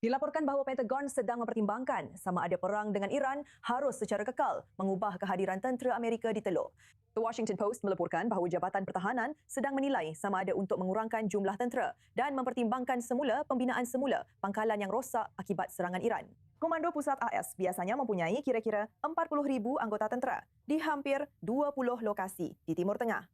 Dilaporkan bahawa Pentagon sedang mempertimbangkan sama ada perang dengan Iran harus secara kekal mengubah kehadiran tentera Amerika di Teluk. The Washington Post melaporkan bahawa Jabatan Pertahanan sedang menilai sama ada untuk mengurangkan jumlah tentera dan mempertimbangkan semula pembinaan semula pangkalan yang rosak akibat serangan Iran. Komando Pusat AS biasanya mempunyai kira-kira 40,000 anggota tentera di hampir 20 lokasi di Timur Tengah.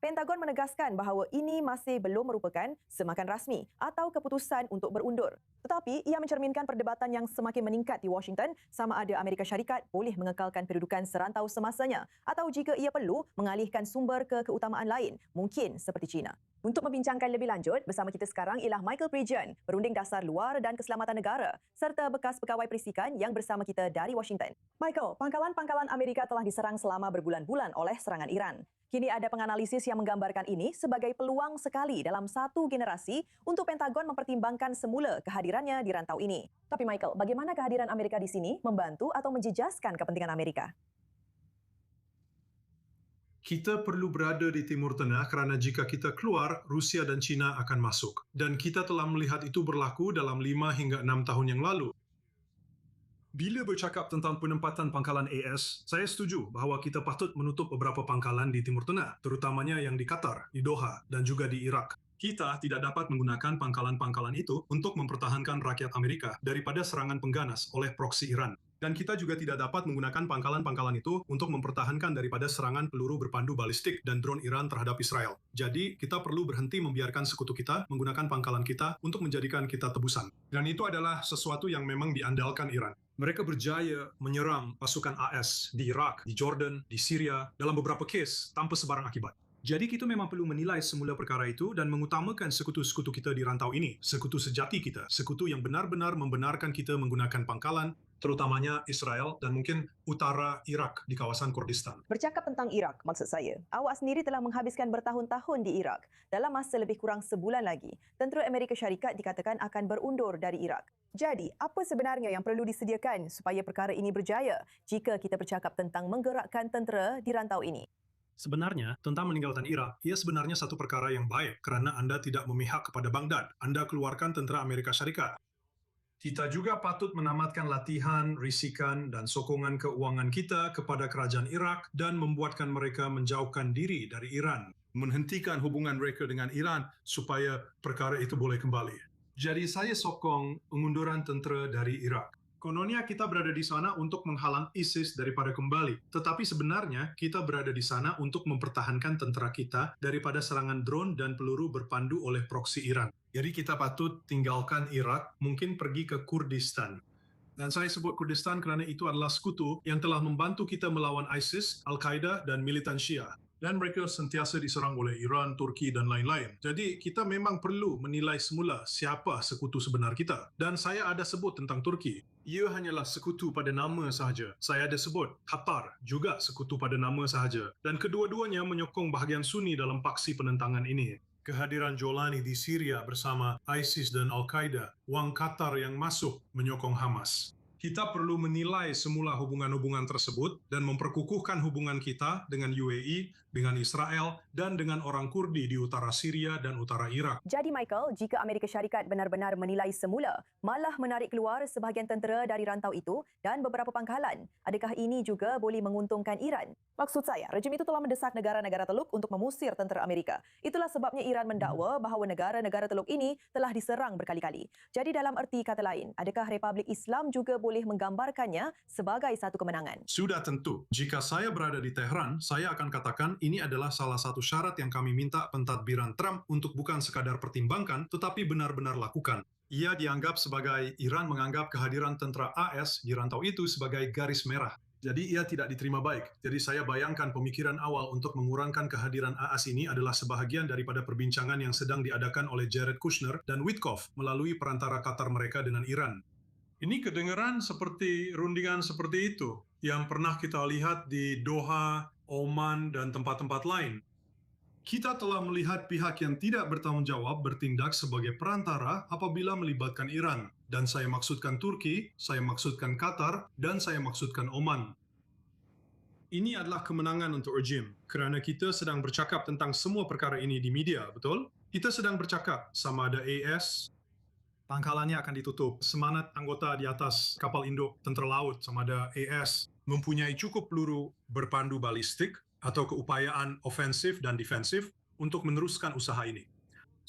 Pentagon menegaskan bahawa ini masih belum merupakan semakan rasmi atau keputusan untuk berundur. Tetapi ia mencerminkan perdebatan yang semakin meningkat di Washington sama ada Amerika Syarikat boleh mengekalkan kedudukan serantau semasanya atau jika ia perlu mengalihkan sumber ke keutamaan lain, mungkin seperti China. Untuk membincangkan lebih lanjut, bersama kita sekarang ialah Michael Prejean, Perunding Dasar Luar dan Keselamatan Negara serta bekas pegawai perisikan yang bersama kita dari Washington. Michael, pangkalan-pangkalan Amerika telah diserang selama berbulan-bulan oleh serangan Iran. Kini ada penganalisis yang menggambarkan ini sebagai peluang sekali dalam satu generasi untuk Pentagon mempertimbangkan semula kehadirannya di rantau ini. Tapi Michael, bagaimana kehadiran Amerika di sini membantu atau menjejaskan kepentingan Amerika? Kita perlu berada di Timur Tengah kerana jika kita keluar, Rusia dan China akan masuk. Dan kita telah melihat itu berlaku dalam 5 hingga 6 tahun yang lalu. Bila bercakap tentang penempatan pangkalan AS, saya setuju bahawa kita patut menutup beberapa pangkalan di Timur Tengah, terutamanya yang di Qatar, di Doha dan juga di Iraq. Kita tidak dapat menggunakan pangkalan-pangkalan itu untuk mempertahankan rakyat Amerika daripada serangan pengganas oleh proksi Iran. Dan kita juga tidak dapat menggunakan pangkalan-pangkalan itu untuk mempertahankan daripada serangan peluru berpandu balistik dan drone Iran terhadap Israel. Jadi, kita perlu berhenti membiarkan sekutu kita menggunakan pangkalan kita untuk menjadikan kita tebusan. Dan itu adalah sesuatu yang memang diandalkan Iran. Mereka berjaya menyerang pasukan AS di Irak, di Jordan, di Syria dalam beberapa kes tanpa sebarang akibat. Jadi kita memang perlu menilai semula perkara itu dan mengutamakan sekutu-sekutu kita di rantau ini, sekutu sejati kita, sekutu yang benar-benar membenarkan kita menggunakan pangkalan, terutamanya Israel dan mungkin utara Irak di kawasan Kurdistan. Bercakap tentang Iraq, maksud saya, awak sendiri telah menghabiskan bertahun-tahun di Iraq. Dalam masa lebih kurang sebulan lagi, tentera Amerika Syarikat dikatakan akan berundur dari Iraq. Jadi, apa sebenarnya yang perlu disediakan supaya perkara ini berjaya jika kita bercakap tentang menggerakkan tentera di rantau ini? Sebenarnya, tentang meninggalkan Irak, ia sebenarnya satu perkara yang baik kerana anda tidak memihak kepada Baghdad. Anda keluarkan tentera Amerika Syarikat. Kita juga patut menamatkan latihan, risikan, dan sokongan keuangan kita kepada kerajaan Iraq dan membuatkan mereka menjauhkan diri dari Iran. Menghentikan hubungan mereka dengan Iran supaya perkara itu boleh kembali. Jadi saya sokong pengunduran tentera dari Iraq. Kononnya kita berada di sana untuk menghalang ISIS daripada kembali. Tetapi sebenarnya kita berada di sana untuk mempertahankan tentera kita daripada serangan drone dan peluru berpandu oleh proksi Iran. Jadi kita patut tinggalkan Irak, mungkin pergi ke Kurdistan. Dan saya sebut Kurdistan kerana itu adalah sekutu yang telah membantu kita melawan ISIS, Al-Qaeda dan militan Syiah. Dan mereka sentiasa diserang oleh Iran, Turki dan lain-lain. Jadi kita memang perlu menilai semula siapa sekutu sebenar kita. Dan saya ada sebut tentang Turki. Ia hanyalah sekutu pada nama sahaja. Saya ada sebut Qatar juga sekutu pada nama sahaja. Dan kedua-duanya menyokong bahagian Sunni dalam paksi penentangan ini. Kehadiran Jolani di Syria bersama ISIS dan Al-Qaeda, wang Qatar yang masuk menyokong Hamas. Kita perlu menilai semula hubungan-hubungan tersebut dan memperkukuhkan hubungan kita dengan UAE, dengan Israel, dan dengan orang Kurdi di utara Syria dan utara Irak. Jadi Michael, jika Amerika Syarikat benar-benar menilai semula, malah menarik keluar sebahagian tentera dari rantau itu dan beberapa pangkalan, adakah ini juga boleh menguntungkan Iran? Maksud saya, rejim itu telah mendesak negara-negara Teluk untuk mengusir tentera Amerika. Itulah sebabnya Iran mendakwa bahawa negara-negara Teluk ini telah diserang berkali-kali. Jadi dalam erti kata lain, adakah Republik Islam juga boleh menggambarkannya sebagai satu kemenangan? Sudah tentu. Jika saya berada di Tehran, saya akan katakan ini adalah salah satu syarat yang kami minta pentadbiran Trump untuk bukan sekadar pertimbangkan, tetapi benar-benar lakukan. Ia dianggap sebagai Iran menganggap kehadiran tentera AS di rantau itu sebagai garis merah. Jadi ia tidak diterima baik. Jadi saya bayangkan pemikiran awal untuk mengurangkan kehadiran AS ini adalah sebahagian daripada perbincangan yang sedang diadakan oleh Jared Kushner dan Witkoff melalui perantara Qatar mereka dengan Iran. Ini kedengaran seperti rundingan seperti itu yang pernah kita lihat di Doha, Oman, dan tempat-tempat lain. Kita telah melihat pihak yang tidak bertanggung jawab bertindak sebagai perantara apabila melibatkan Iran. Dan saya maksudkan Turki, saya maksudkan Qatar, dan saya maksudkan Oman. Ini adalah kemenangan untuk rejim kerana kita sedang bercakap tentang semua perkara ini di media, betul? Kita sedang bercakap sama ada AS, pangkalannya akan ditutup. Semangat anggota di atas kapal induk tentara laut sama ada AS mempunyai cukup peluru berpandu balistik atau keupayaan ofensif dan defensif untuk meneruskan usaha ini.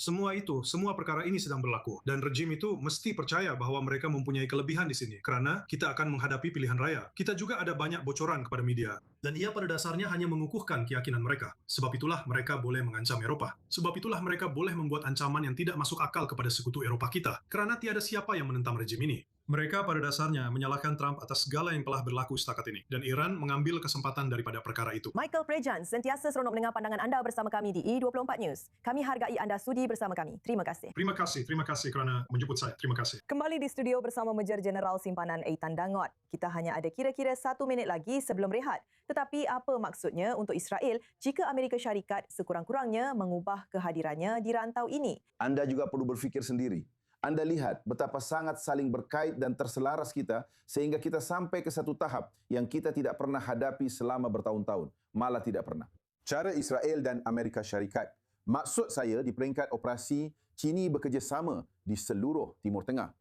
Semua perkara ini sedang berlaku. Dan rejim itu mesti percaya bahwa mereka mempunyai kelebihan di sini. Karena kita akan menghadapi pilihan raya. Kita juga ada banyak bocoran kepada media. Dan ia pada dasarnya hanya mengukuhkan keyakinan mereka. Sebab itulah mereka boleh mengancam Eropa. Sebab itulah mereka boleh membuat ancaman yang tidak masuk akal kepada sekutu Eropa kita. Karena tiada siapa yang menentang rejim ini. Mereka pada dasarnya menyalahkan Trump atas segala yang telah berlaku setakat ini. Dan Iran mengambil kesempatan daripada perkara itu. Michael Prejan, sentiasa seronok mendengar pandangan anda bersama kami di E24 News. Kami hargai anda sudi bersama kami. Terima kasih. Terima kasih kerana menjemput saya. Terima kasih. Kembali di studio bersama Major Jeneral Simpanan Eitan Dangot. Kita hanya ada kira-kira 1 minit lagi sebelum rehat. Tetapi apa maksudnya untuk Israel jika Amerika Syarikat sekurang-kurangnya mengubah kehadirannya di rantau ini? Anda juga perlu berfikir sendiri. Anda lihat betapa sangat saling berkait dan terselaras kita sehingga kita sampai ke satu tahap yang kita tidak pernah hadapi selama bertahun-tahun. Malah tidak pernah. Cara Israel dan Amerika Syarikat. Maksud saya di peringkat operasi, China bekerjasama di seluruh Timur Tengah.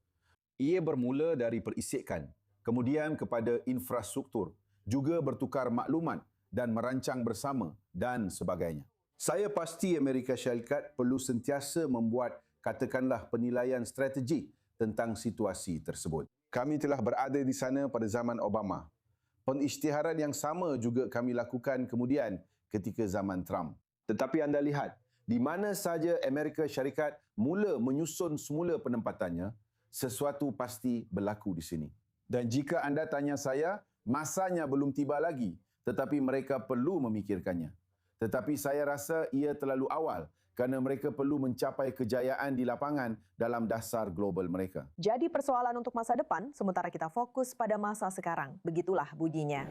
Ia bermula dari perisikan, kemudian kepada infrastruktur, juga bertukar maklumat dan merancang bersama dan sebagainya. Saya pasti Amerika Syarikat perlu sentiasa membuat katakanlah penilaian strategik tentang situasi tersebut. Kami telah berada di sana pada zaman Obama. Pengisytiharan yang sama juga kami lakukan kemudian ketika zaman Trump. Tetapi anda lihat, di mana saja Amerika Syarikat mula menyusun semula penempatannya, sesuatu pasti berlaku di sini. Dan jika anda tanya saya, masanya belum tiba lagi, tetapi mereka perlu memikirkannya. Tetapi saya rasa ia terlalu awal kerana mereka perlu mencapai kejayaan di lapangan dalam dasar global mereka. Jadi persoalan untuk masa depan, sementara kita fokus pada masa sekarang. Begitulah bunyinya.